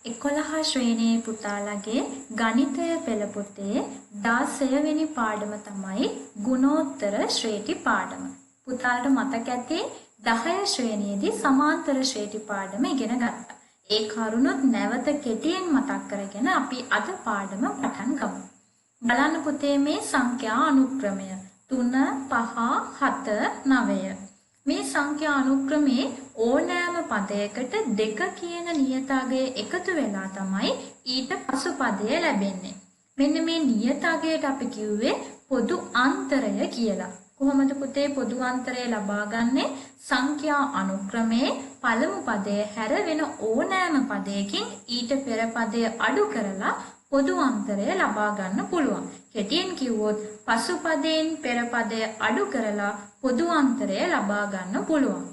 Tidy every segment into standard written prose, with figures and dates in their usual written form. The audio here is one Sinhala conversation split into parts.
11 ශ්‍රේණියේ පුතාලගේ ගණිතය පෙළ පොතේ 16 වෙනි පාඩම තමයි ගුණෝත්තර ශ්‍රේටි පාඩම. පුතාලට මතක ඇති 10 ශ්‍රේණියේදී සමාන්තර ශ්‍රේටි පාඩම ඉගෙන ගත්තා. ඒ කරුණුත් නැවත කෙටියෙන් මතක් කරගෙන අපි අද පාඩම පටන් ගමු. බලන්න පුතේ මේ සංඛ්‍යා අනුක්‍රමය 3 5 7 9. මේ සංඛ්‍යා අනුක්‍රමයේ ඕනෑම පදයකට දෙක කියන නියත අගය එකතු වෙලා තමයි ඊට පසු පදය ලැබෙන්නේ. මෙන්න මේ නියත අගයට අපි කිව්වේ පොදු අන්තරය කියලා. කොහොමද පුතේ පොදු අන්තරය ලබාගන්නේ? සංඛ්‍යා අනුක්‍රමයේ පළමු පදය හැර වෙන ඕනෑම පදයකින් ඊට පෙර පදය අඩු කරලා පොදු අන්තරය ලබා ගන්න පුළුවන්. කෙටියෙන් කිව්වොත් පසු පදයෙන් පෙර පදය අඩු කරලා පොදු අන්තරය ලබා ගන්න පුළුවන්.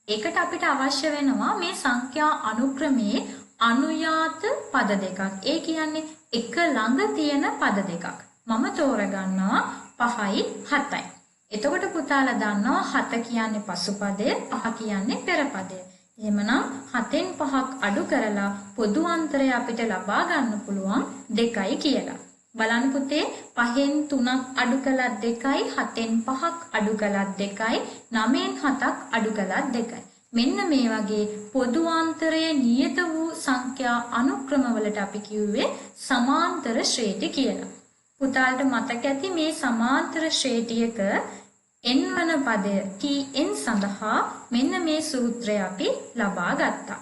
ඒකට අපිට අවශ්‍ය වෙනවා මේ සංඛ්‍යා අනුක්‍රමයේ අනුයාත පද දෙකක්. ඒ කියන්නේ එක ළඟ තියෙන පද දෙකක්. මම තෝරගන්නවා 5යි 7යි. එතකොට පුතාලා දන්නවා 7 කියන්නේ පසු පදය, 5 කියන්නේ පෙර පදය. එහෙමනම් 7න් 5ක් අඩු කරලා පොදු අන්තරය අපිට ලබා ගන්න පුළුවන් 2යි කියලා. බලන්න පුතේ 5න් 3ක් අඩු කළත් 2යි, 7න් 5ක් අඩු කළත් 2යි, 9න් 7ක් අඩු කළත් 2යි. මෙන්න මේ වගේ පොදු අන්තරයේ නියත වූ සංඛ්‍යා අනුක්‍රම වලට අපි කිව්වේ සමාන්තර ශ්‍රේටි කියලා. පුතාලට මතක ඇති මේ සමාන්තර ශ්‍රේටියක n වන පදය tn සඳහා මෙන්න මේ සූත්‍රය අපි ලබා ගත්තා.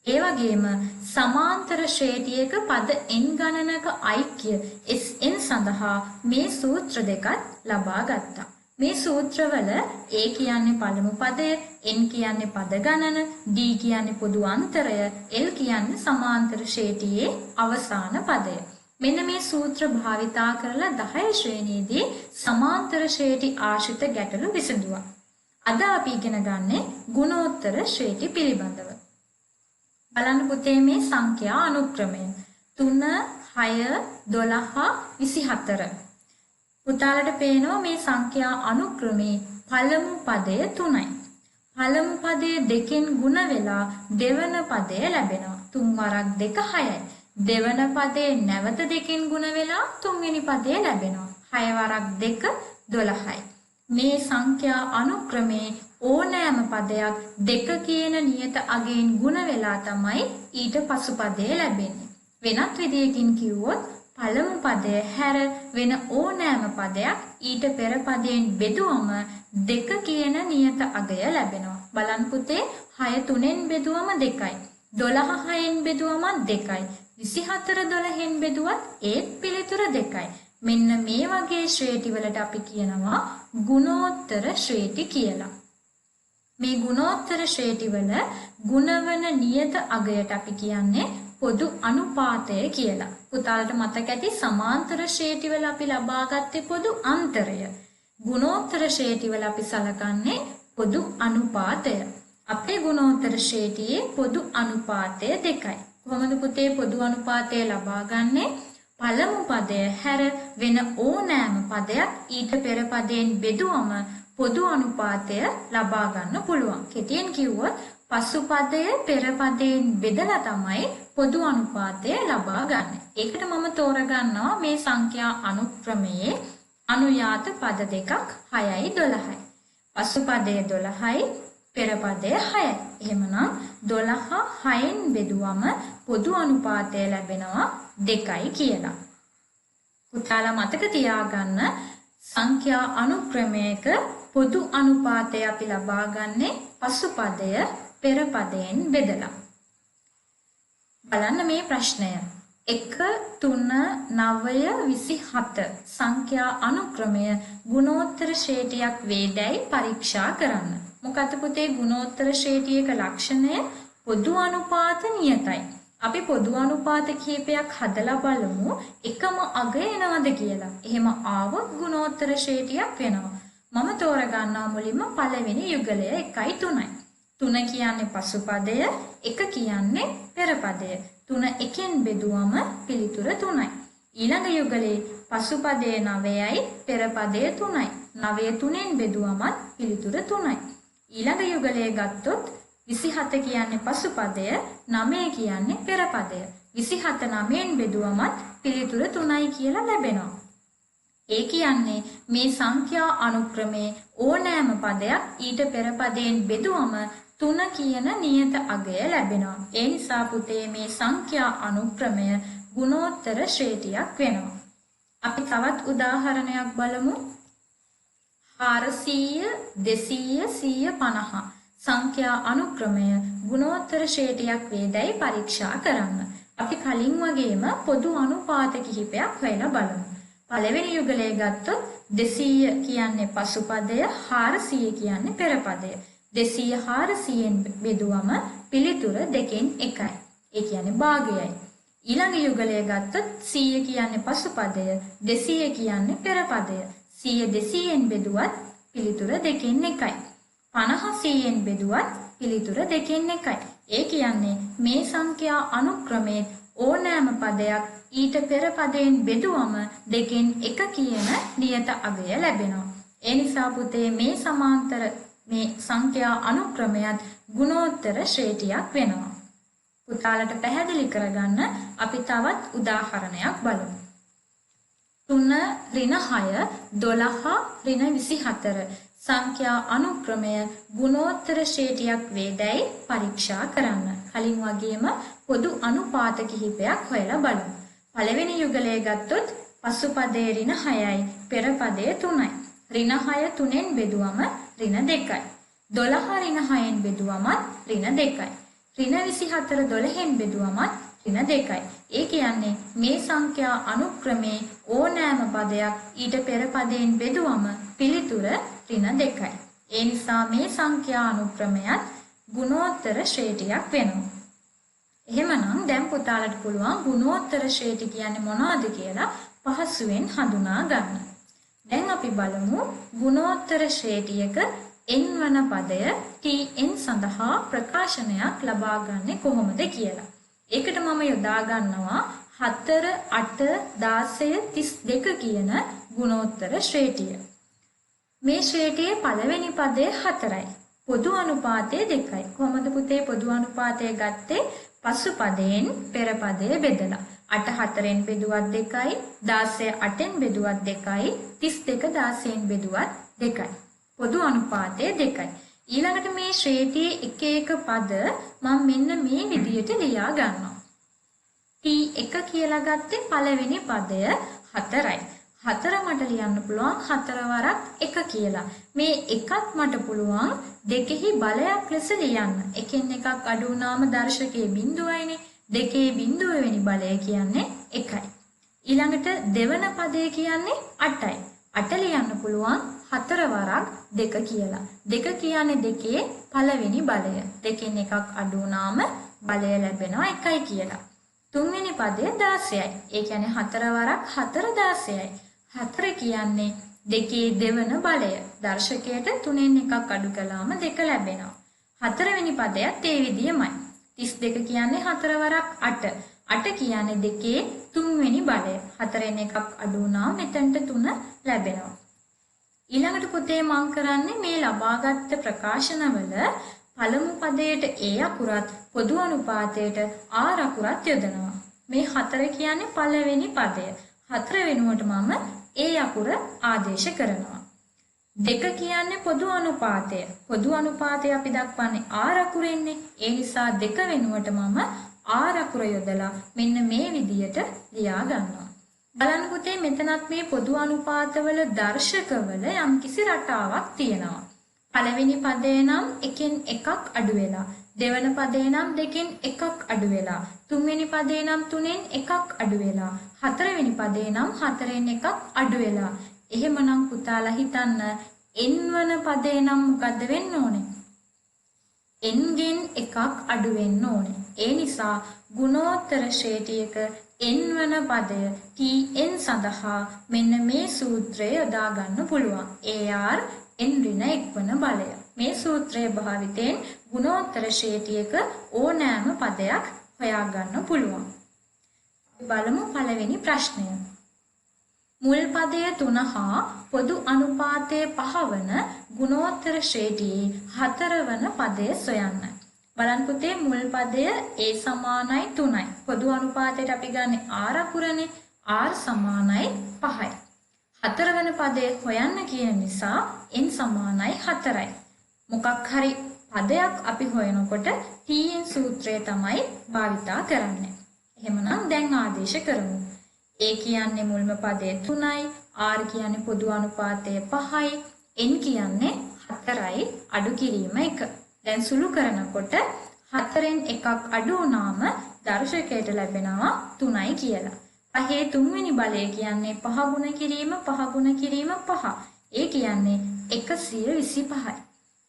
ඒ වගේම සමාන්තර ශ්‍රේටියක පද n ගණනක ඓක්‍ය sn සඳහා මේ සූත්‍ර දෙකත් ලබා ගත්තා. මේ සූත්‍රවල a කියන්නේ පළමු පදය, n කියන්නේ පද ගණන, d කියන්නේ පොදු අන්තරය, l කියන්නේ සමාන්තර ශ්‍රේටියේ අවසාන පදය. මෙන්න මේ සූත්‍ර භාවිතා කරලා 10 ශ්‍රේණියේදී සමාන්තර ශ්‍රේටි ආශ්‍රිත ගැටලු විසඳුවා. අද අපි ඉගෙන ගන්නේ ගුණෝත්තර ශ්‍රේටි පිළිබඳව. බලන්න පුතේ මේ සංඛ්‍යා අනුක්‍රමය 3 6 12 24. පුතාලට පේනවා මේ සංඛ්‍යා අනුක්‍රමේ පළමු පදය 3යි. පළමු පදයේ දෙකෙන් ගුණ වෙලා දෙවන පදය ලැබෙනවා. 3 වරක් 2 6යි. දෙවන පදයේ නැවත දෙකෙන් ගුණ වෙලා තුන්වෙනි පදය ලැබෙනවා. 6 වරක් 2 12යි. මේ සංඛ්‍යා අනුක්‍රමේ ඕනෑම පදයක් දෙක කියන නියත අගයෙන් ගුණ වෙලා තමයි ඊට පසු පදය ලැබෙන්නේ. වෙනත් විදියකින් කිව්වොත් පළමු පදය හැර වෙන ඕනෑම පදයක් ඊට පෙර පදයෙන් බෙදුවම දෙක කියන නියත අගය ලැබෙනවා. බලන්න පුතේ 6 3ෙන් බෙදුවම 2යි. 12 6ෙන් බෙදුවම 2යි. 24 12න් බෙදුවත් ඒත් පිළිතුර 2යි. මෙන්න මේ වගේ ශ්‍රේටි වලට අපි කියනවා ගුණෝත්තර ශ්‍රේටි කියලා. මේ ගුණෝත්තර ශ්‍රේටි වල ගුණවන නියත අගයට අපි කියන්නේ පොදු අනුපාතය කියලා. පුතාලට මතක ඇති සමාන්තර ශ්‍රේටි වල අපි ලබාගත්තේ පොදු අන්තරය. ගුණෝත්තර ශ්‍රේටි වල අපි සලකන්නේ පොදු අනුපාතය. අපේ ගුණෝත්තර ශ්‍රේටියේ පොදු අනුපාතය 2යි. කොහොමද පුතේ පොදු අනුපාතය ලබාගන්නේ? පළමු පදය හැර වෙන ඕනෑම පදයක් ඊට පෙර පදයෙන් බෙදුවම පොදු අනුපාතය ලබා ගන්න පුළුවන්. කෙටියෙන් කිව්වොත් පසු පදය පෙර පදයෙන් බෙදලා තමයි පොදු අනුපාතය ලබා ගන්න. ඒකට මම තෝරගන්නවා මේ සංඛ්‍යා අනුක්‍රමයේ අනුයාත පද දෙකක් 6යි 12යි. පසු පදය 12යි, පෙර පදය 6යි. එහෙමනම් 12 6න් බෙදුවම පොදු අනුපාතය ලැබෙනවා 2යි කියලා. පුතාලා මතක තියාගන්න සංඛ්‍යා අනුක්‍රමයක පොදු අනුපාතය අපි ලබා ගන්නේ පසු පදය පෙර පදයෙන් බෙදලා. බලන්න මේ ප්‍රශ්නය. 1 3 9 27 සංඛ්‍යා අනුක්‍රමය ගුණෝත්තර ශ්‍රේටියක් වේදැයි පරීක්ෂා කරන්න. මොකද පුතේ ගුණෝත්තර ශ්‍රේටියක ලක්ෂණය පොදු අනුපාත නියතයි. අපි පොදු අනුපාත කිහිපයක් හදලා බලමු එකම අග එනවද කියලා. එහෙම ආවොත් ගුණෝත්තර ශ්‍රේටියක් වෙනවා. මම තෝරගන්නවා මුලින්ම පළවෙනි යුගලය 1යි 3යි. 3 කියන්නේ පසු පදය, 1 කියන්නේ පෙර පදය. 3 1ෙන් බෙදුවම පිළිතුර 3යි. ඊළඟ යුගලේ පසු පදය 9යි, පෙර පදය 3යි. 9 3ෙන් බෙදුවමත් පිළිතුර 3යි. ඊළඟ යුගලය ගත්තොත් 27 කියන්නේ පසුපදය, 9 කියන්නේ පෙරපදය. 27 9න් බෙදුවමත් පිළිතුර 3යි කියලා ලැබෙනවා. ඒ කියන්නේ මේ සංඛ්‍යා අනුක්‍රමයේ ඕනෑම පදයක් ඊට පෙරපදයෙන් බෙදුවම 3 කියන නියත අගය ලැබෙනවා. ඒ නිසා පුතේ මේ සංඛ්‍යා අනුක්‍රමය ගුණෝත්තර ශ්‍රේණියක් වෙනවා. අපි තවත් උදාහරණයක් බලමු. 400 200 150 සංඛ්‍යා අනුක්‍රමය ගුණෝත්තර ශ්‍රේණියක් වේදයි පරීක්ෂා කරන්න. අපි කලින් වගේම පොදු අනුපාත කිහිපයක් හොයලා බලමු. පළවෙනි යුගලය ගත්තොත් 200 කියන්නේ පසුපදය, 400 කියන්නේ පෙරපදය. 200 400න් බෙදුවම පිළිතුර දෙකෙන් එකයි. ඒ කියන්නේ භාගයයි. ඊළඟ යුගලය ගත්තොත් 100 කියන්නේ පසුපදය, 200 කියන්නේ පෙරපදය. 100 200න් බෙදුවත් පිළිතුර දෙකෙන් එකයි. 50 100න් බෙදුවත් පිළිතුර දෙකෙන් එකයි. ඒ කියන්නේ මේ සංඛ්‍යා අනුක්‍රමයේ ඕනෑම පදයක් ඊට පෙර පදයෙන් බෙදුවම දෙකෙන් එක කියන නියත අගය ලැබෙනවා. ඒ නිසා පුතේ මේ සමාන්තර මේ සංඛ්‍යා අනුක්‍රමයත් ගුණෝත්තර ශ්‍රේණියක් වෙනවා. පුතාලට පැහැදිලි කරගන්න අපි තවත් උදාහරණයක් බලමු. 3 ඍණ 6 12 ඍණ 24 සංඛ්‍යා අනුක්‍රමය ගුණෝත්තර ශ්‍රේණියක් වේදයි පරීක්ෂා කරන්න. කලින් වගේම පොදු අනුපාත කිහිපයක් හොයලා බලමු. පළවෙනි යුගලය ගත්තොත් පසුපදයේ ඍණ 6යි, පෙරපදයේ 3යි. ඍණ 6 3ෙන් බෙදුවම ඍණ 2යි. 12 ඍණ 6ෙන් බෙදුවමත් ඍණ 2යි. ඍණ 24 12ෙන් බෙදුවමත් ඍණ 2යි. ඒ කියන්නේ මේ සංඛ්‍යා අනුක්‍රමයේ ඕනෑම පදයක් ඊට පෙර පදයෙන් බෙදුවම පිළිතුර ඍණ 2යි. ඒ නිසා මේ සංඛ්‍යා අනුක්‍රමයත් ගුණෝත්තර ශ්‍රේණියක් වෙනවා. එහෙමනම් දැන් පුතාලට පුළුවන් ගුණෝත්තර ශ්‍රේණි කියන්නේ මොනවද කියලා පහසුවෙන් හඳුනා ගන්න. දැන් අපි බලමු ගුණෝත්තර ශ්‍රේණියක n වන පදය tn සඳහා ප්‍රකාශනයක් ලබා ගන්නේ කොහොමද කියලා. ඒකට මම යොදා ගන්නවා 4 8 16 32 කියන ගුණෝත්තර ශ්‍රේණිය. මේ ශ්‍රේණියේ පළවෙනි පදය 4යි. පොදු අනුපාතය 2යි. කොහොමද පුතේ පොදු අනුපාතය ගත්තේ? පසුපදයෙන් පෙරපදයේ බෙදලා. 8 4ෙන් බෙදුවත් 2යි, 16 8ෙන් බෙදුවත් 2යි, 32 16ෙන් බෙදුවත් 2යි. පොදු අනුපාතය 2යි. ඊළඟට මේ ශ්‍රේණියේ එක එක පද මම මෙන්න මේ විදියට ලියා ගන්නවා. T1 කියලා ගත්තේ පළවෙනි පදය 4යි. 4 මට ලියන්න පුළුවන් 4 වරක් 1 කියලා. මේ එකත් මට පුළුවන් දෙකෙහි බලයක් ලෙස ලියන්න. එකෙන් එකක් අඩු වුණාම දර්ශකයේ බිඳුවයිනේ. දෙකේ බිඳුව වෙනි බලය කියන්නේ 1යි. ඊළඟට දෙවන පදය කියන්නේ 8යි. 8 ලියන්න පුළුවන් 4 වරක් 2 කියලා. 2 කියන්නේ දෙකේ පළවෙනි බලය. දෙකෙන් එකක් අඩු වුණාම බලය ලැබෙනවා 1යි කියලා. තුන්වෙනි පදය 16යි. ඒ කියන්නේ 4 වරක් 4 16යි. 4 කියන්නේ දෙකේ දෙවන බලය. දර්ශකයට 3න් එකක් අඩු කළාම 2 ලැබෙනවා. 4 වෙනි පදයත් ඒ විදියමයි. 32 කියන්නේ 4 වරක් 8. 8 කියන්නේ දෙකේ 3 වෙනි බලය. 4න් එකක් අඩු වුණාම මෙතනට 3 ලැබෙනවා. ඊළඟට පුතේ මම කරන්නේ මේ ලබාගත් ප්‍රකාශනවල පළමු පදයට A අකුරත් පොදු අනුපාතයට R අකුරත් යොදනවා. මේ 4 කියන්නේ පළවෙනි පදය. 4 වෙනුවට මම A අකුර ආදේශ කරනවා. 2 කියන්නේ පොදු අනුපාතය. පොදු අනුපාතය අපි දක්වන්නේ R අකුරෙන්නේ. ඒ නිසා 2 වෙනුවට මම R අකුර යොදලා මෙන්න මේ විදියට ලියා ගන්නවා. බලන්න පුතේ මෙතනත් මේ පොදු අනුපාතවල දර්ශකවල යම්කිසි රටාවක් තියෙනවා. පළවෙනි පදේ නම් එකෙන් එකක් අඩු වෙලා, දෙවන පදේ නම් දෙකෙන් එකක් අඩු වෙලා, තුන්වෙනි පදේ නම් තුනෙන් එකක් අඩු වෙලා, හතරවෙනි පදේ නම් හතරෙන් එකක් අඩු වෙලා. එහෙමනම් පුතාලා හිතන්න n වන පදේ නම් මොකද්ද වෙන්න ඕනේ? n ගෙන් එකක් අඩු වෙන්න ඕනේ. ඒ නිසා ගුණෝත්තර ශ්‍රේණියක n වන පදය tn සඳහා මෙන්න මේ සූත්‍රය යොදා ගන්න පුළුවන්. AR n ඍණ 1 වන බලය. මේ සූත්‍රය භාවිතයෙන් ගුණෝත්තර ශ්‍රේණියක ඕනෑම පදයක් හොයා ගන්න පුළුවන්. බලමු පළවෙනි ප්‍රශ්නය. මුල් පදය 3 හා පොදු අනුපාතය 5 වන ගුණෝත්තර ශ්‍රේණියේ 4 වන පදය සොයන්න. බලන්න පුතේ මුල් පදය a සමානයි 3යි. පොදු අනුපාතයට අපි ගන්න r අකුරනේ. r සමානයි 5යි. හතරවන පදය හොයන්න කියන නිසා n සමානයි 4යි. මොකක් හරි පදයක් අපි හොයනකොට tn සූත්‍රය තමයි භාවිතා කරන්නේ. එහෙමනම් දැන් ආදේශ කරමු. a කියන්නේ මුල්ම පදය 3යි, r කියන්නේ පොදු අනුපාතය 5යි, n කියන්නේ 4යි අඩු කිරීම 1. දැන් සුළු කරනකොට 4න් එකක් අඩු වුණාම දර්ශකයට ලැබෙනවා 3යි කියලා. පහේ තුන්වෙනි බලය කියන්නේ 5 ගුණ කිරීම 5 ගුණ කිරීම 5. ඒ කියන්නේ 125යි.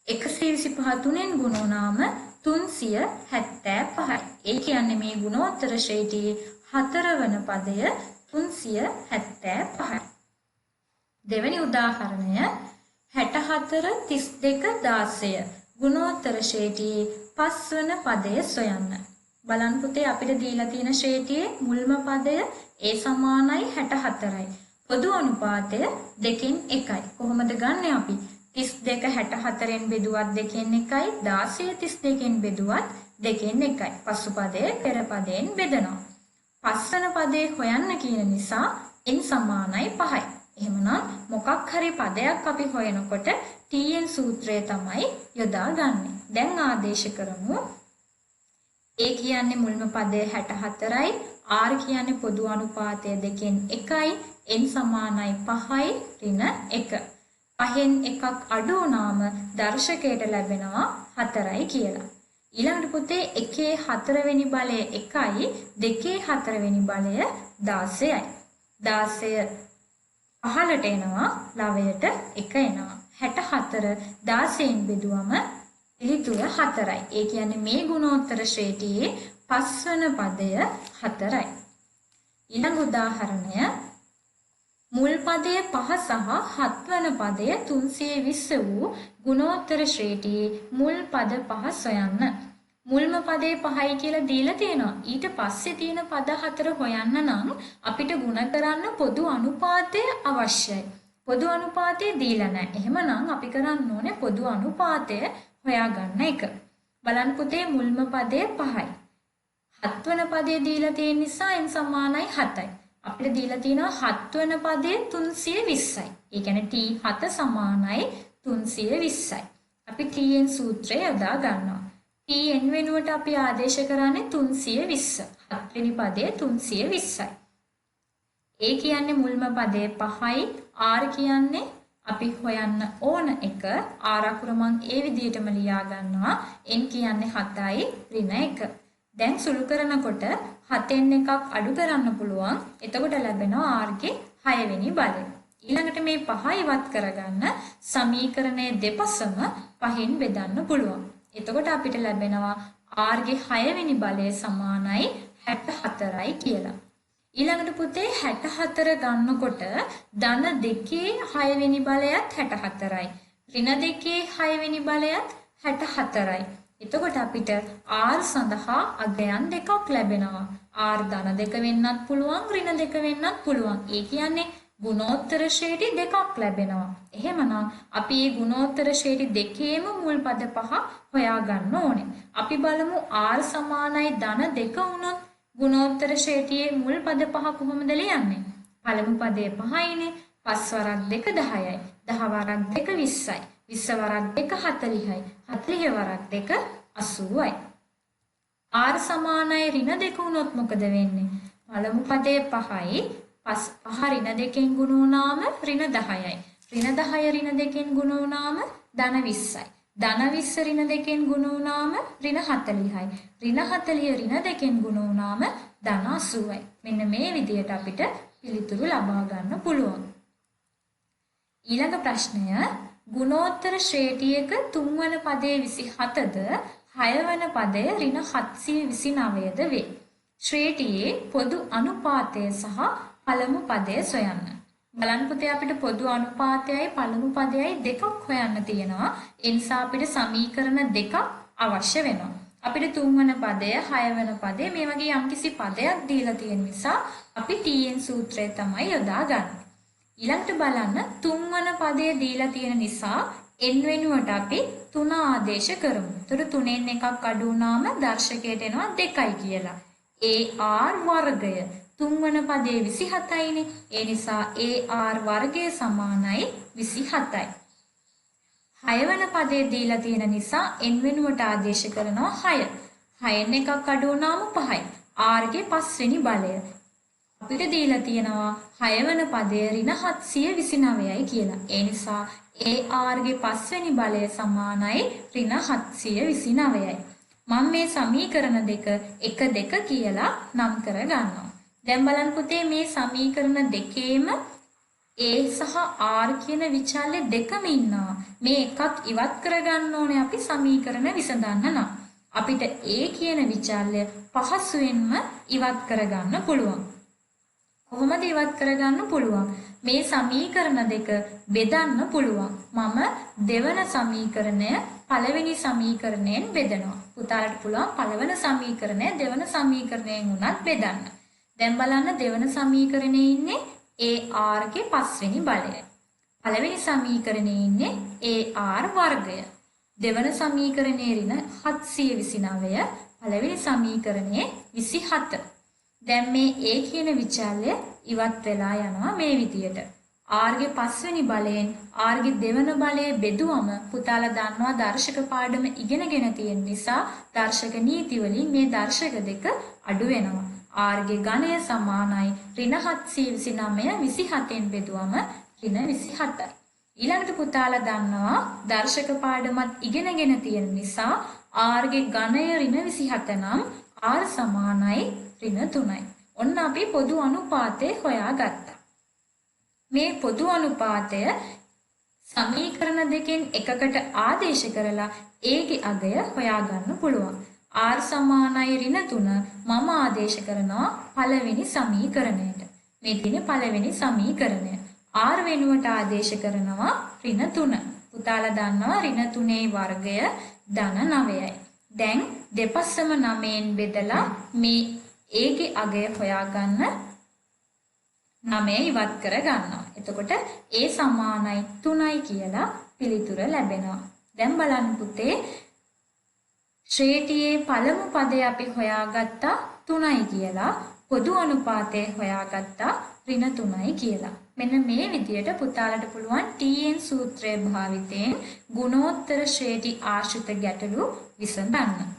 125 3න් ගුණ වුණාම 375යි. ඒ කියන්නේ මේ ගුණෝත්තර ශ්‍රේණියේ හතරවන පදය 375යි. දෙවෙනි උදාහරණය 64 32 16 ගුණෝත්තර ශ්‍රේණියේ පස්වන පදය සොයන්න. බලන්න පුතේ අපිට දීලා තියෙන ශ්‍රේණියේ මුල්ම පදය a සමානයි 64යි. පොදු අනුපාතය 2න් 1යි. කොහොමද ගන්නෙ අපි? 32 64න් බෙදුවත් 2න් 1යි. 16 32න් බෙදුවත් 2න් 1යි. පසු පදයේ පෙර පදයෙන් බෙදනවා. පස්වන පදේ හොයන්න කියන නිසා n සමානයි 5යි. එහෙමනම් මොකක් හරි පදයක් අපි හොයනකොට tn සූත්‍රය තමයි යොදාගන්නේ. දැන් ආදේශ කරමු. a කියන්නේ මුල්ම පදය 64යි, r කියන්නේ පොදු අනුපාතය 2න් 1යි, n සමානයි 5යි ඍණ 1. පහෙන් එකක් අඩු වුණාම දර්ශකයට ලැබෙනවා 4යි කියලා. ඊළඟට පුතේ 1 4වෙනි බලය 1යි, 2 4වෙනි බලය 16යි. 16 15ට එනවා, 9ට 1 එනවා. 64 16න් බෙදුවම පිළිතුර 4යි. ඒ කියන්නේ මේ ගුණෝත්තර ශ්‍රේණියේ පස්වන පදය 4යි. ඊළඟ උදාහරණය මුල් පදයේ 5 සහ හත්වන පදය 320 වූ ගුණෝත්තර ශ්‍රේණියේ මුල් පද 5 සොයන්න. මුල්ම පදේ 5යි කියලා දීලා තියෙනවා. ඊට පස්සේ තියෙන පද 4 හොයන්න නම් අපිට ගුණ කරන්න පොදු අනුපාතය අවශ්‍යයි. පොදු අනුපාතය දීලා නැහැ. එහෙමනම් අපි කරන්න ඕනේ පොදු අනුපාතය හොයාගන්න එක. බලන්න පුතේ මුල්ම පදේ 5යි. හත්වන පදේ දීලා තියෙන නිසා n සමානයි 7යි. අපිට දීලා තියෙනවා හත්වන පදේ 320යි. ඒ කියන්නේ t7 සමානයි 320යි. අපි tn සූත්‍රය යොදා ගන්නවා. tn වෙනුවට අපි ආදේශ කරන්නේ 320. හත්වෙනි පදේ 320යි. a කියන්නේ මුල්ම පදේ 5යි, r කියන්නේ අපි හොයන්න ඕන එක r අකුර මං ඒ විදිහටම ලියා ගන්නවා. n කියන්නේ 7යි ඍණ 1. දැන් සුළු කරනකොට 7න් එකක් අඩු කරන්න පුළුවන්. එතකොට ලැබෙනවා r ගේ 6 වෙනි බලය. ඊළඟට මේ 5 ඉවත් කරගන්න සමීකරණයේ දෙපසම 5න් බෙදන්න පුළුවන්. එතකොට අපිට ලැබෙනවා r ගේ 6 වෙනි බලය සමානයි 64යි කියලා. ඊළඟට පුතේ 64 ගන්නකොට ධන 2 6 වෙනි බලයත් 64යි. ඍණ 2 6 වෙනි බලයත් 64යි. එතකොට අපිට r සඳහා අගයන් දෙකක් ලැබෙනවා. r ධන 2 වෙන්නත් පුළුවන්, ඍණ 2 වෙන්නත් පුළුවන්. ඒ කියන්නේ ගුණෝත්තර ශ්‍රේණි දෙකක් ලැබෙනවා. එහෙමනම් අපි මේ ගුණෝත්තර ශ්‍රේණි දෙකේම මුල් පද 5 හොයාගන්න ඕනේ. අපි බලමු r සමානයි ධන 2 වුණොත් ගුණෝත්තර ශ්‍රේණියේ මුල් පද 5 කොහොමද ලියන්නේ? පළමු පදේ 5යිනේ. 5 වරක් 2 10යි. 10 වරක් 2 20යි. 20 වරක් 2 40යි. 40 වරක් 2 80යි. r සමානයි ඍණ 2 වුණොත් මොකද වෙන්නේ? පළමු පදේ 5යි. 5 ඍණ 2කින් ගුණ වුණාම ඍණ 10යි. ඍණ 10 ඍණ 2කින් ගුණ වුණාම ධන 20යි. ධන 20 ඍණ 2කින් ගුණ වුණාම ඍණ 40යි. ඍණ 40 ඍණ 2කින් ගුණ වුණාම ධන 80යි. මෙන්න මේ විදිහට අපිට පිළිතුරු ලබා ගන්න පුළුවන්. ඊළඟ ප්‍රශ්නය ගුණෝත්තර ශ්‍රේණියක 3 වන පදයේ 27ද 6 වන පදයේ ඍණ 729ද වේ. ශ්‍රේණියේ පොදු අනුපාතය සහ පළමු පදය සොයන්න. බලන්න පුතේ අපිට පොදු අනුපාතයයි පළමු පදයයි දෙකක් හොයන්න තියෙනවා. ඒ නිසා අපිට සමීකරණ දෙකක් අවශ්‍ය වෙනවා. අපිට 3 වන පදය, 6 වන පදය මේ වගේ යම්කිසි පදයක් දීලා තියෙන නිසා අපි tn සූත්‍රය තමයි යොදාගන්නේ. ඊළඟට බලන්න 3 වන පදය දීලා තියෙන නිසා n වෙනුවට අපි 3 ආදේශ කරමු. එතකොට 3න් එකක් අඩු වුණාම දර්ශකයට එනවා 2යි කියලා. AR වර්ගය තුන්වන පදයේ 27යිනේ. ඒ නිසා AR වර්ගය සමානයි 27යි. 6 වෙනි පදේ දීලා තියෙන නිසා n වෙනුවට ආදේශ කරනවා 6. 6න් එකක් අඩු වුණාම 5යි. R ගේ 5 වෙනි බලය. අපිට දීලා තියෙනවා 6 වෙනි පදයේ ඍණ 729යි කියලා. ඒ නිසා AR ගේ 5 වෙනි බලය සමානයි ඍණ 729යි. මම මේ සමීකරණ දෙක 1 2 කියලා නම් කර ගන්නවා. දැන් බලන්න පුතේ මේ සමීකරණ දෙකේම A සහ R කියන විචල්‍ය දෙකම ඉන්නවා. මේ එකක් ඉවත් කරගන්න ඕනේ අපි සමීකරණ විසඳන්න නම්. අපිට A කියන විචල්‍ය පහසුවෙන්ම ඉවත් කරගන්න පුළුවන්. කොහොමද ඉවත් කරගන්න පුළුවන්? මේ සමීකරණ දෙක බෙදන්න පුළුවන්. මම දෙවන සමීකරණය පළවෙනි සමීකරණයෙන් බෙදනවා. පුතාලට පුළුවන් පළවෙනි සමීකරණය දෙවන සමීකරණයෙන් උනත් බෙදන්න. දැන් බලන්න දෙවන සමීකරණයේ ඉන්නේ AR ගේ 5 වෙනි බලය. පළවෙනි සමීකරණයේ ඉන්නේ AR වර්ගය. දෙවන සමීකරණයේ ඍණ 729, පළවෙනි සමීකරණයේ 27. දැන් මේ A කියන විචල්‍ය ඉවත් වෙලා යනවා මේ විදියට. R ගේ 5 වෙනි බලයෙන් R ගේ දෙවන බලය බෙදුවම පුතාලා දන්නවා දර්ශක පාඩම ඉගෙනගෙන තියෙන නිසා දර්ශක නීති වලින් මේ දර්ශක දෙක අඩු වෙනවා. R ගේ ඝනය සමානයි ඍණ 729 27න් බෙදුවම ඍණ 27යි. ඊළඟට පුතාලා දන්නවා දර්ශක පාඩමත් ඉගෙනගෙන තියෙන නිසා R ගේ ඝනය ඍණ 27 නම් R සමානයි ඍණ 3යි. ඔන්න අපි පොදු අනුපාතය හොයාගත්තා. මේ පොදු අනුපාතය සමීකරණ දෙකෙන් එකකට ආදේශ කරලා A ගේ අගය හොයාගන්න පුළුවන්. R සමානයි ඍණ 3 මම ආදේශ කරනවා පළවෙනි සමීකරණයට. මේ තියෙන පළවෙනි සමීකරණය. R වෙනුවට ආදේශ කරනවා ඍණ 3. පුතාලා දන්නවා ඍණ 3ේ වර්ගය ධන 9යි. දැන් දෙපස්සම 9ෙන් බෙදලා මේ A ගේ අගය හොයාගන්න 9 ඉවත් කර ගන්නවා. එතකොට A සමානයි 3යි කියලා පිළිතුර ලැබෙනවා. දැන් බලන්න පුතේ ශ්‍රේණියේ පළමු පදය අපි හොයාගත්තා 3යි කියලා. පොදු අනුපාතය හොයාගත්තා ඍණ 3යි කියලා. මෙන්න මේ විදියට පුතාලට පුළුවන් TN සූත්‍රය භාවිතයෙන් ගුණෝත්තර ශ්‍රේණි ආශ්‍රිත ගැටලු විසඳන්න.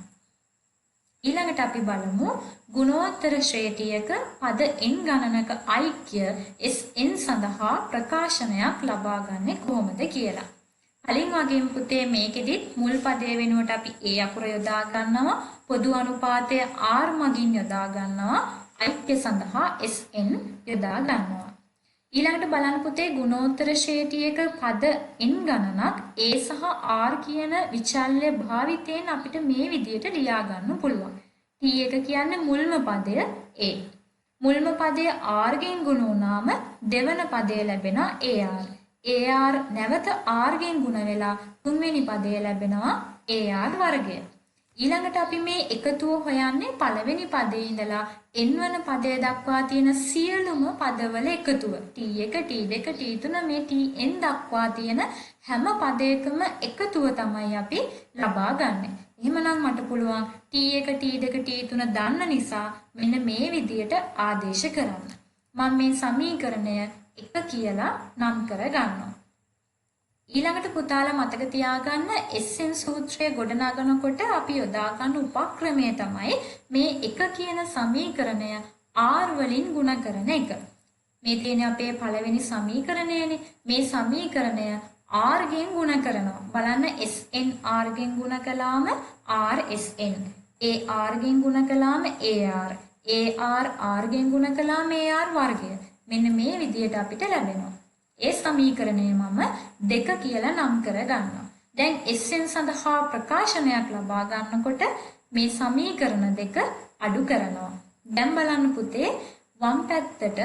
ඊළඟට අපි බලමු ගුණෝත්තර ශ්‍රේණියක පද n ගණනක ඓක්‍ය Sn සඳහා ප්‍රකාශනයක් ලබා ගන්නේ කොහොමද කියලා. කලින් වගේම පුතේ මේකෙදිත් මුල් පදයේ වෙනුවට අපි A අකුර යොදා ගන්නවා. පොදු අනුපාතය R මගින් යොදා ගන්නවා. ඓක්‍ය සඳහා Sn යොදා ගන්නවා. ඊළඟට බලන්න පුතේ ගුණෝත්තර ශ්‍රේණියක පද n ගණනක් A සහ R කියන විචල්‍ය භාවිතයෙන් අපිට මේ විදියට ලියා ගන්න පුළුවන්. T1 කියන්නේ මුල්ම පදය A. මුල්ම පදය R ගෙන් ගුණ වුණාම දෙවන පදය ලැබෙනවා AR. AR නැවත R ගෙන් ගුණ වෙලා තුන්වෙනි පදය ලැබෙනවා AR වර්ගය. ඊළඟට අපි මේ එකතුව හොයන්නේ පළවෙනි පදයේ ඉඳලා n වන පදය දක්වා තියෙන සියලුම පදවල එකතුව. T1, T2, T3 මේ Tn දක්වා තියෙන හැම පදයකම එකතුව තමයි අපි ලබා ගන්නෙ. එහෙමනම් මට පුළුවන් T1, T2, T3 දන්න නිසා මෙන්න මේ විදියට ආදේශ කරන්න. මම මේ සමීකරණය 1 කියලා නම් කර ගන්නවා. ඊළඟට පුතාලා මතක තියාගන්න Sn සූත්‍රය ගොඩනගනකොට අපි යොදා ගන්න උපක්‍රමය තමයි මේ 1 කියන සමීකරණය R වලින් ගුණ කරන එක. මේ තියෙන අපේ පළවෙනි සමීකරණයනේ. මේ සමීකරණය R ගෙන් ගුණ කරනවා. බලන්න Sn R ගෙන් ගුණ කළාම R Sn. AR ගෙන් ගුණ කළාම AR. AR R ගෙන් ගුණ කළාම AR වර්ගය. මෙන්න මේ විදියට අපිට ලැබෙනවා. ඒ සමීකරණය මම 2 කියලා නම් කර ගන්නවා. දැන් Sn සඳහා ප්‍රකාශනයක් ලබා ගන්නකොට මේ සමීකරණ දෙක අඩු කරනවා. දැන් බලන්න පුතේ වම් පැත්තට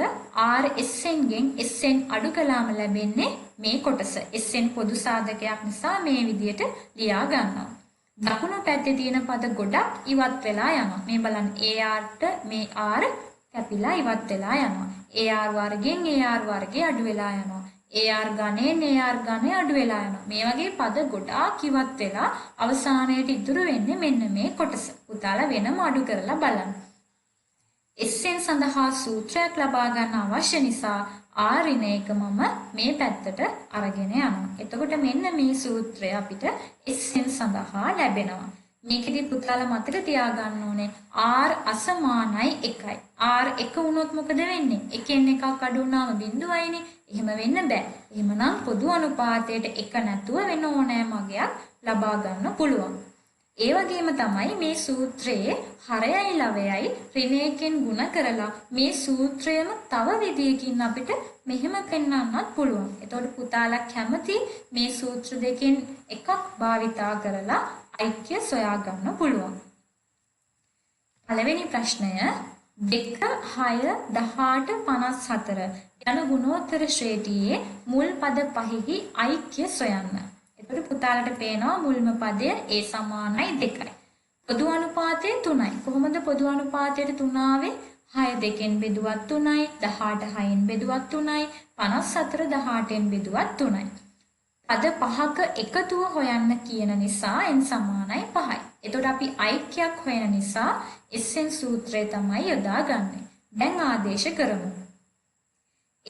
R Sn ගෙන් Sn අඩු කළාම ලැබෙන්නේ මේ කොටස. Sn පොදු සාධකයක් නිසා මේ විදියට ලියා ගන්නවා. දකුණු පැත්තේ තියෙන පද ගොඩක් ඉවත් වෙලා යනවා. මේ බලන්න ARට මේ R කැපිලා ඉවත් වෙලා යනවා. AR වර්ගයෙන් AR වර්ගය අඩු වෙලා යනවා. AR ගණයෙන් AR ගණය අඩු වෙලා යනවා. මේ වගේ පද ගොඩාක් ඉවත් වෙලා අවසානයේට ඉතුරු වෙන්නේ මෙන්න මේ කොටස. පුතාලා වෙනම අඩු කරලා බලන්න. SN සඳහා සූත්‍රයක් ලබා ගන්න අවශ්‍ය නිසා R ඍණ එක මම මේ පැත්තට අරගෙන යනවා. එතකොට මෙන්න මේ සූත්‍රය අපිට SN සඳහා ලැබෙනවා. මේකෙදි පුතාලා මතක තියාගන්න ඕනේ R අසමානයි 1යි. R 1 වුණොත් මොකද වෙන්නේ? එකෙන් එකක් අඩු වුණාම බිඳුවයිනේ. එහෙම වෙන්න බෑ. එහෙමනම් පොදු අනුපාතයට 1 නැතුව වෙන ඕනෑම අගයක් ලබා ගන්න පුළුවන්. ඒ වගේම තමයි මේ සූත්‍රයේ හරයයි ලවයයි ඍණයකින් ಗುಣ කරලා මේ සූත්‍රයම තව විදියකින් අපිට මෙහෙම පෙන්වන්නත් පුළුවන්. එතකොට පුතාලා කැමති මේ සූත්‍ර දෙකෙන් එකක් භාවිතා කරලා ඓක්‍ය සොයා ගන්න පුළුවන්. පළවෙනි ප්‍රශ්නය 2 6 18 54 යන ගුණෝත්තර ශ්‍රේණියේ මුල් පද පහෙහි ඓක්‍ය සොයන්න. එතකොට පුතාලට පේනවා මුල්ම පදය A සමානයි 2යි. පොදු අනුපාතය 3යි. කොහොමද පොදු අනුපාතයට 3 ආවේ? 6 2න් බෙදුවත් 3යි, 18 6න් බෙදුවත් 3යි, 54 18න් බෙදුවත් 3යි. පද පහක එකතුව හොයන්න කියන නිසා n සමානයි 5යි. එතකොට අපි ඓක්‍යයක් හොයන නිසා SN සූත්‍රය තමයි යොදාගන්නේ. දැන් ආදේශ කරමු.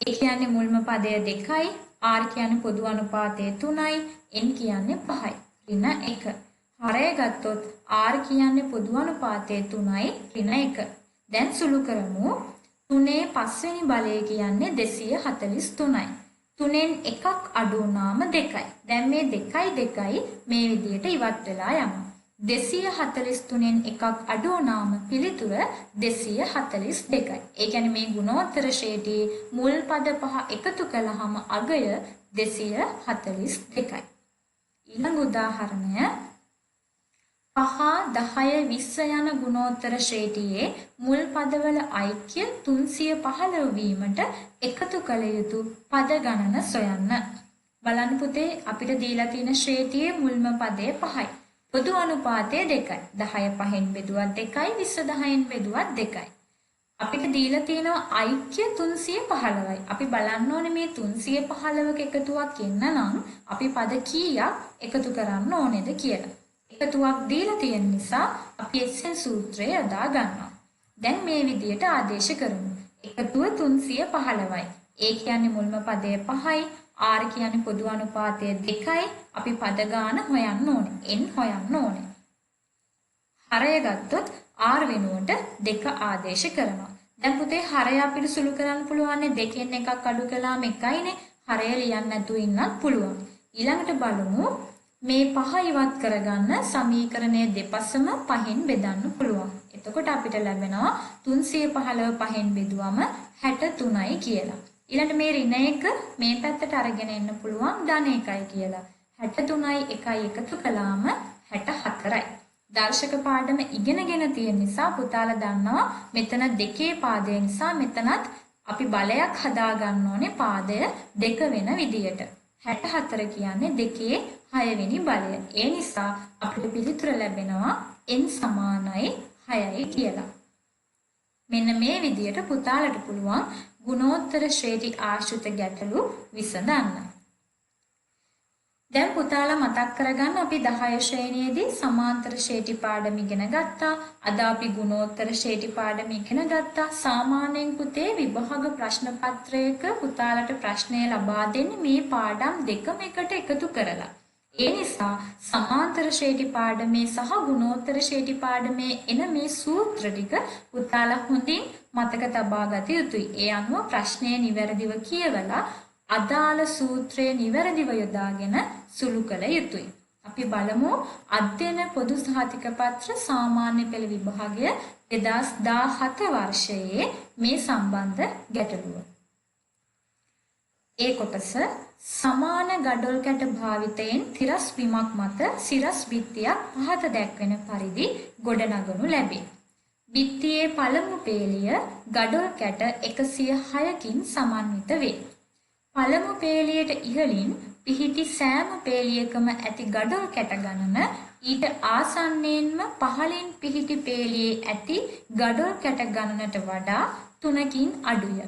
A කියන්නේ මුල්ම පදය 2යි, R කියන්නේ පොදු අනුපාතය 3යි, n කියන්නේ 5යි. ඍණ 1. හරය ගත්තොත් R කියන්නේ පොදු අනුපාතය 3යි, ඍණ 1. දැන් සුළු කරමු. 3 පස්වෙනි බලය කියන්නේ 243යි. 3න් එකක් අඩු වුණාම 2යි. දැන් මේ 2යි මේ විදිහට ඉවත් වෙලා යනවා. 243න් එකක් අඩු වුණාම පිළිතුර 242යි. ඒ කියන්නේ මේ ගුණෝත්තර ශ්‍රේණියේ මුල් පද පහ එකතු කළාම අගය 242යි. ඊළඟ උදාහරණය 5 10 20 යන ගුණෝත්තර ශ්‍රේණියේ මුල් පදවල ඓක්‍ය 315 වීමට එකතු කළ යුතු පද ගණන සොයන්න. බලන්න පුතේ අපිට දීලා තියෙන ශ්‍රේණියේ මුල්ම පදය 5යි. පොදු අනුපාතය 2යි. 10 5න් බෙදුවත් 2යි, 20 10න් බෙදුවත් 2යි. අපිට දීලා තියෙනවා ඓක්‍ය 315යි. අපි බලන්න ඕනේ මේ 315ක එකතුවක් එන්න නම් අපි පද කීයක් එකතු කරන්න ඕනේද කියලා. එකතුවක් දීලා තියෙන නිසා අපි SN සූත්‍රය යොදා ගන්නවා. දැන් මේ විදිහට ආදේශ කරමු. එකතුව 315යි. A කියන්නේ මුල්ම පදය 5යි, R කියන්නේ පොදු අනුපාතය 2යි. අපි පද ගාන හොයන්න ඕනේ. n හොයන්න ඕනේ. හරය ගත්තොත් R වෙනුවට 2 ආදේශ කරනවා. දැන් පුතේ හරය අපිට සුළු කරන්න පුළුවන් නේ. 2න් එකක් අඩු කළාම 1යිනේ. හරය ලියන්න නැතුව ඉන්නත් පුළුවන්. ඊළඟට බලමු මේ 5 ඉවත් කරගන්න සමීකරණයේ දෙපසම 5න් බෙදන්න පුළුවන්. එතකොට අපිට ලැබෙනවා 315 5න් බෙදුවම 63යි කියලා. ඊළඟට මේ ඍණ 1 මේ පැත්තට අරගෙන එන්න පුළුවන් ධන 1යි කියලා. 63යි 1යි එකතු කළාම 64යි. දර්ශක පාඩම ඉගෙනගෙන තියෙන නිසා පුතාලා දන්නවා මෙතන දෙකේ පාදය නිසා මෙතනත් අපි බලයක් හදා ගන්න ඕනේ පාදය 2 වෙන විදියට. 64 කියන්නේ 2 6 වෙනි බලය. ඒ නිසා අපිට පිළිතුර ලැබෙනවා n සමානයි 6යි කියලා. මෙන්න මේ විදියට පුතාලට පුළුවන් ගුණෝත්තර ශ්‍රේණි ආශ්‍රිත ගැටලු විසඳන්න. දැන් පුතාලා මතක් කරගන්න අපි 10 ශ්‍රේණියේදී සමාන්තර ශ්‍රේණි පාඩම ඉගෙන ගත්තා. අද අපි ගුණෝත්තර ශ්‍රේණි පාඩම ඉගෙන ගත්තා. සාමාන්‍යයෙන් පුතේ විභාග ප්‍රශ්න පත්‍රයක පුතාලට ප්‍රශ්නය ලබා දෙන්නේ මේ පාඩම් දෙකම එකට එකතු කරලා. ඒ නිසා සමාන්තර ශ්‍රේණි පාඩමේ සහ ගුණෝත්තර ශ්‍රේණි පාඩමේ එන මේ සූත්‍ර ටික පුතාලා හොඳින් මතක තබා ගත යුතුයි. ඒ අනුව ප්‍රශ්නය නිවැරදිව කියවලා අදාළ සූත්‍රය නිවැරදිව යොදාගෙන සුළු කළ යුතුයි. අපි බලමු අධ්‍යයන පොදු සහතික පත්‍ර සාමාන්‍ය පෙළ විභාගය 2017 වර්ෂයේ මේ සම්බන්ධ ගැටලුව. ඒ කොටස සමාන ගඩොල් කැට භාවිතයෙන් තිරස් බිමක් මත සිරස් බිත්තියක් පහත දැක්වෙන පරිදි ගොඩනගනු ලැබේ. බිත්තියේ පළමු පේළිය ගඩොල් කැට 106කින් සමන්විත වේ. පළමු පේළියට ඉහළින් පිහිටි සෑම පේළියකම ඇති ගඩොල් කැට ගණන ඊට ආසන්නයෙන්ම පහළින් පිහිටි පේළියේ ඇති ගඩොල් කැට ගණනට වඩා 3කින් අඩුය.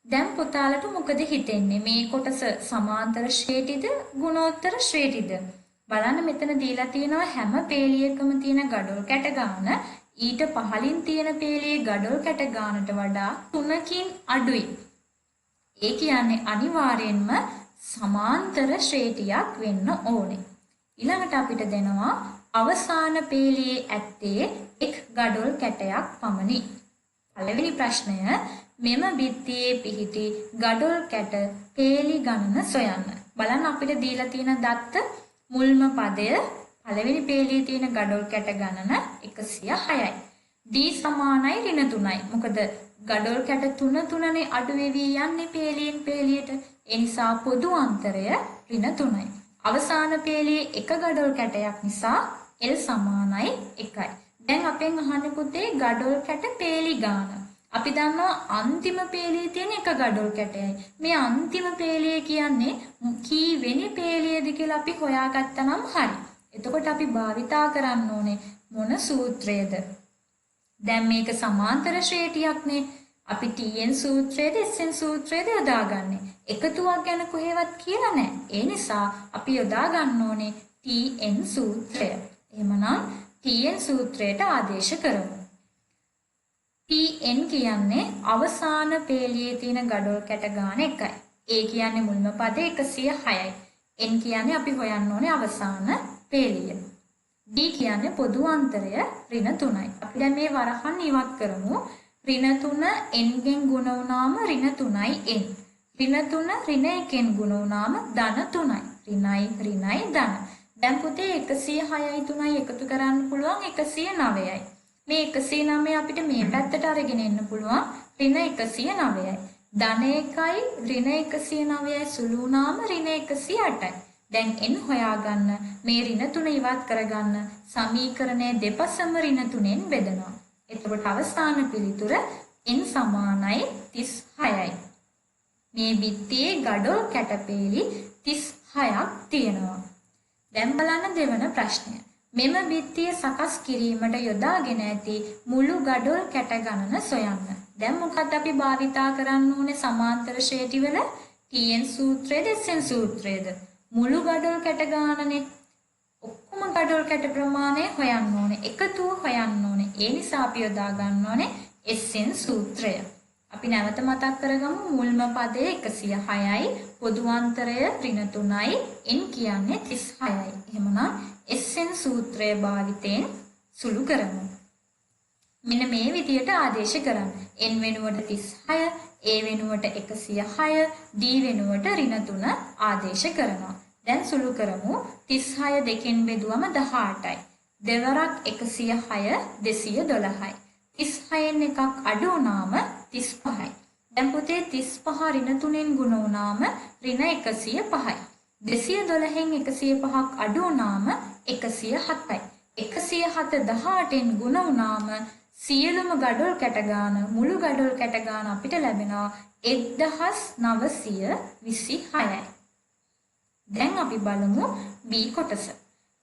දැන් පුතාලට මොකද හිතෙන්නේ? මේ කොටස සමාන්තර ශ්‍රේණිද ගුණෝත්තර ශ්‍රේණිද? බලන්න මෙතන දීලා තියෙනවා හැම පේලියකම තියෙන ගඩොල් කැට ගාන ඊට පහලින් තියෙන පේලියේ ගඩොල් කැට ගානට වඩා 3කින් අඩුයි. ඒ කියන්නේ අනිවාර්යෙන්ම සමාන්තර ශ්‍රේණියක් වෙන්න ඕනේ. ඊළඟට අපිට දෙනවා අවසාන පේලියේ ඇත්තේ එක් ගඩොල් කැටයක් පමණි. පළවෙනි ප්‍රශ්නය මෙම බිත්තියේ පිහිටි ගඩොල් කැට පේලි ගණන සොයන්න. බලන්න අපිට දීලා තියෙන දත්ත මුල්ම පදය පළවෙනි පේලියේ තියෙන ගඩොල් කැට ගණන 106යි. D සමානයි ඍණ 3යි. මොකද ගඩොල් කැට 3නේ අඩු වෙවි යන්නේ පේලියෙන් පේලියට. ඒ නිසා පොදු අන්තරය ඍණ 3යි. අවසාන පේලියේ එක ගඩොල් කැටයක් නිසා L සමානයි 1යි. දැන් අපෙන් අහන්නේ පුතේ ගඩොල් කැට පේලි ගාන. අපි දන්නවා අන්තිම පේලියේ තියෙන එක ගඩොල් කැටයයි. මේ අන්තිම පේලිය කියන්නේ කී වෙනි පේලියද කියලා අපි හොයාගත්තා නම් හරි. එතකොට අපි භාවිතා කරන්න ඕනේ මොන සූත්‍රයද? දැන් මේක සමාන්තර ශ්‍රේණියක්නේ. අපි TN සූත්‍රයේද SN සූත්‍රයේද යොදාගන්නේ. එකතුවක් ගැන කොහෙවත් කියලා නැහැ. ඒ නිසා අපි යොදා ගන්න ඕනේ TN සූත්‍රය. එහෙමනම් TN සූත්‍රයට ආදේශ කරමු. TN කියන්නේ අවසාන පේලියේ තියෙන ගඩොල් කැට ගාන එකයි. A කියන්නේ මුල්ම පදේ 106යි. N කියන්නේ අපි හොයන්න ඕනේ අවසාන පේලිය. D කියන්නේ පොදු අන්තරය ඍණ 3යි. අපි දැන් මේ වරහන් ඉවත් කරමු. ඍණ 3 n ගෙන් ගුණ වුණාම ඍණ 3යි n. ඍණ 3 ඍණ 1 න් ගුණ වුණාම ධන 3යි. ඍණයි ධන. දැන් පුතේ 106යි 3යි එකතු කරන්න පුළුවන් 109යි. මේ 109 අපිට මේ පැත්තට අරගෙන එන්න පුළුවන් ඍණ 109යි. ධන 1යි ඍණ 109යි සුළු වුණාම ඍණ 108යි. දැන් n හොයාගන්න මේ ඍණ 3 ඉවත් කරගන්න සමීකරණයේ දෙපසම ඍණ 3ෙන් බෙදනවා. එතකොට අවසාන පිළිතුර n සමානයි 36යි. මේ බිත්තියේ ගඩොල් කැටපේලි 36ක් තියෙනවා. දැන් බලන්න දෙවන ප්‍රශ්නය. මෙම බිත්තිය සකස් කිරීමට යොදාගෙන ඇති මුළු ගඩොල් කැට ගණන සොයන්න. දැන් මොකක්ද අපි භාවිතා කරන්න ඕනේ සමාන්තර ශ්‍රේණිවල? TN සූත්‍රයේද SN සූත්‍රයේද? මුළු ගඩොල් කැට ගානනේ. ඔක්කොම ගඩොල් කැට ප්‍රමාණය හොයන්න ඕනේ. එකතුව හොයන්න ඕනේ. ඒ නිසා අපි යොදා ගන්න ඕනේ SN සූත්‍රය. අපි නැවත මතක් කරගමු මුල්ම පදයේ 106යි පොදු අන්තරය ඍණ 3යි n කියන්නේ 36යි. එහෙමනම් SN සූත්‍රය භාවිතයෙන් සුළු කරමු. මෙන්න මේ විදියට ආදේශ කරන්න. n වෙනුවට 36, a වෙනුවට 106, d වෙනුවට ඍණ 3 ආදේශ කරනවා. දැන් සුළු කරමු. 36 දෙකෙන් බෙදුවම 18යි. දෙවරක් 106 212යි. 36න් එකක් අඩු වුණාම 35යි. දැන් පුතේ 35 ඍණ 3ෙන් ගුණ වුණාම ඍණ 105යි. 212න් 105ක් අඩු වුණාම 107යි. 107 18න් ගුණ වුණාම සියලුම ගඩොල් කැට ගාන මුළු ගඩොල් කැට ගාන අපිට ලැබෙනවා 1926යි. දැන් අපි බලමු B කොටස.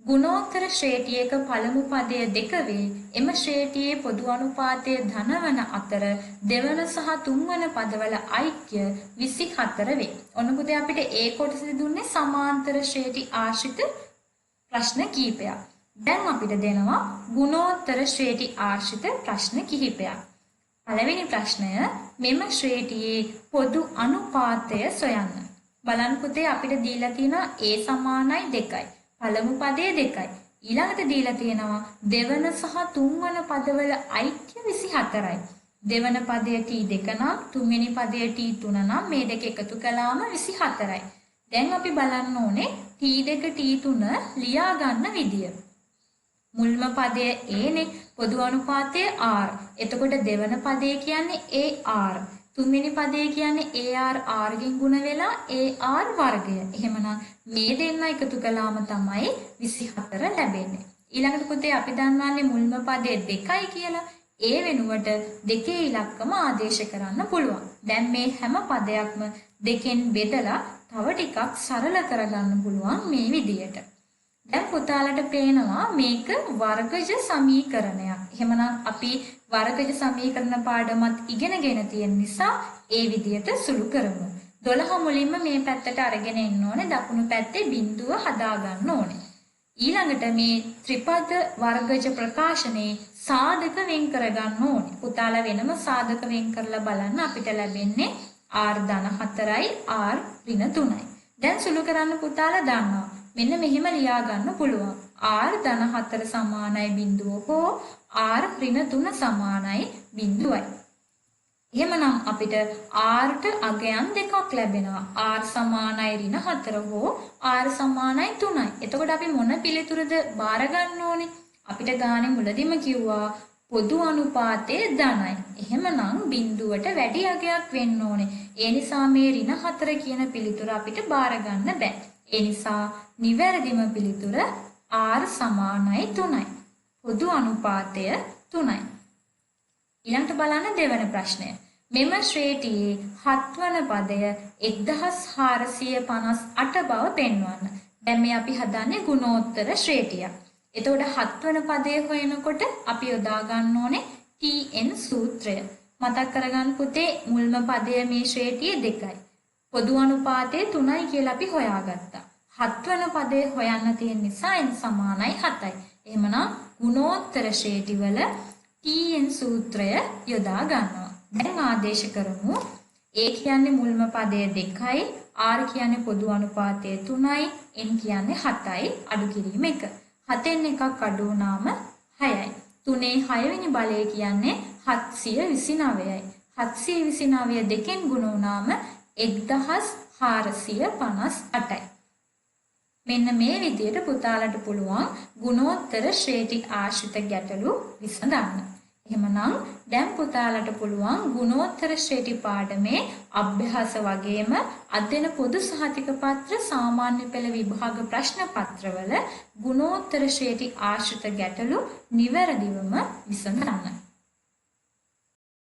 ගුණෝත්තර ශ්‍රේණියක පළමු පදය 2 වේ. එම ශ්‍රේණියේ පොදු අනුපාතය ධන වන අතර දෙවන සහ තුන්වන පදවල ඓක්‍ය 24 වේ. ඔන්නකොද අපිට A කොටසෙදි දුන්නේ සමාන්තර ශ්‍රේණි ආශ්‍රිත ප්‍රශ්න කිහිපයක්. දැන් අපිට දෙනවා ගුණෝත්තර ශ්‍රේණි ආශ්‍රිත ප්‍රශ්න කිහිපයක්. පළවෙනි ප්‍රශ්නය මෙම ශ්‍රේණියේ පොදු අනුපාතය සොයන්න. බලන්න පුතේ අපිට දීලා තියෙනවා A සමානයි 2යි. පළමු පදයේ 2යි. ඊළඟට දීලා තියෙනවා දෙවන සහ තුන්වන පදවල ඓක්‍ය 24යි. දෙවන පදයේ T2 නම් තුන්වෙනි පදයේ T3 නම් මේ දෙක එකතු කළාම 24යි. දැන් අපි බලන්න ඕනේ T2 T3 ලියා ගන්න විදිය. මුල්ම පදයේ A නේ පොදු අනුපාතය R. එතකොට දෙවන පදයේ කියන්නේ AR. තුන්වෙනි පදයේ කියන්නේ AR R ගෙන් ගුණ වෙලා AR වර්ගය. එහෙමනම් මේ දෙන්න එකතු කළාම තමයි 24 ලැබෙන්නේ. ඊළඟට පුතේ අපි දන්නවන්නේ මුල්ම පදයේ 2යි කියලා. A වෙනුවට දෙකේ ඉලක්කම ආදේශ කරන්න පුළුවන්. දැන් මේ හැම පදයක්ම දෙකෙන් බෙදලා තව ටිකක් සරල කරගන්න පුළුවන් මේ විදියට. දැන් පුතාලට පේනවා මේක වර්ගජ සමීකරණයක්. එහෙමනම් අපි වර්ගජ සමීකරණ පාඩමත් ඉගෙනගෙන තියෙන නිසා ඒ විදියට සුළු කරමු. 12 මුලින්ම මේ පැත්තට අරගෙන එන්න ඕනේ. දකුණු පැත්තේ බිඳුව හදා ගන්න ඕනේ. ඊළඟට මේ ත්‍රිපද වර්ගජ ප්‍රකාශනයේ සාධක වෙන් කර ගන්න ඕනේ. පුතාලා වෙනම සාධක වෙන් කරලා බලන්න අපිට ලැබෙන්නේ r ධන 4යි r ඍණ 3යි. දැන් සුළු කරන්න පුතාලා දන්නවා. මෙන්න මෙහෙම ලියා ගන්න පුළුවන්. r ධන 4 සමානයි බිඳුව හෝ r ඍණ 3 සමානයි බිඳුවයි. එහෙමනම් අපිට r ට අගයන් දෙකක් ලැබෙනවා. r සමානයි ඍණ 4 හෝ r සමානයි 3යි. එතකොට අපි මොන පිළිතුරද බාර ගන්න ඕනේ? අපිට ගානේ මුලදීම කිව්වා පොදු අනුපාතයේ ධනයි. එහෙමනම් බිඳුවට වැඩි අගයක් වෙන්න ඕනේ. ඒ නිසා මේ ඍණ 4 කියන පිළිතුර අපිට බාර ගන්න බෑ. ඒ නිසා නිවැරදිම පිළිතුර r සමානයි 3යි. පොදු අනුපාතය 3යි. ඊළඟට බලන්න දෙවන ප්‍රශ්නය. මෙම ශ්‍රේණියේ 7 වන පදය 1458 බව පෙන්වන්න. දැන් මේ අපි හදන්නේ ගුණෝත්තර ශ්‍රේණියක්. එතකොට 7 වන පදය හොයනකොට අපි යොදා ගන්න ඕනේ TN සූත්‍රය. මතක් කරගන්න පුතේ මුල්ම පදය මේ ශ්‍රේණියේ 2යි. පොදු අනුපාතය 3යි කියලා අපි හොයාගත්තා. 7 වන පදය හොයන්න තියෙන නිසා n සමානයි 7යි. එහෙමනම් ගුණෝත්තර ශ්‍රේණිවල TN සූත්‍රය යොදා ගන්නවා. දැන් ආදේශ කරමු. A කියන්නේ මුල්ම පදය 2යි, R කියන්නේ පොදු අනුපාතය 3යි, N කියන්නේ 7යි, අඩු කිරීම 1. 7න් එකක් අඩු වුණාම 6යි. 3ේ 6 වෙනි බලය කියන්නේ 729යි. 729 දෙකෙන් ගුණ වුණාම 1458යි. මෙන්න මේ විදිහට පුතාලට පුළුවන් ගුණෝත්තර ශ්‍රේණි ආශ්‍රිත ගැටලු විසඳන්න. එහෙමනම් දැන් පුතාලට පුළුවන් ගුණෝත්තර ශ්‍රේණි පාඩමේ අභ්‍යාස වගේම අධ්‍යයන පොදු සහතික පත්‍ර සාමාන්‍ය පෙළ විභාග ප්‍රශ්න පත්‍රවල ගුණෝත්තර ශ්‍රේණි ආශ්‍රිත ගැටලු නිවැරදිවම විසඳන්න.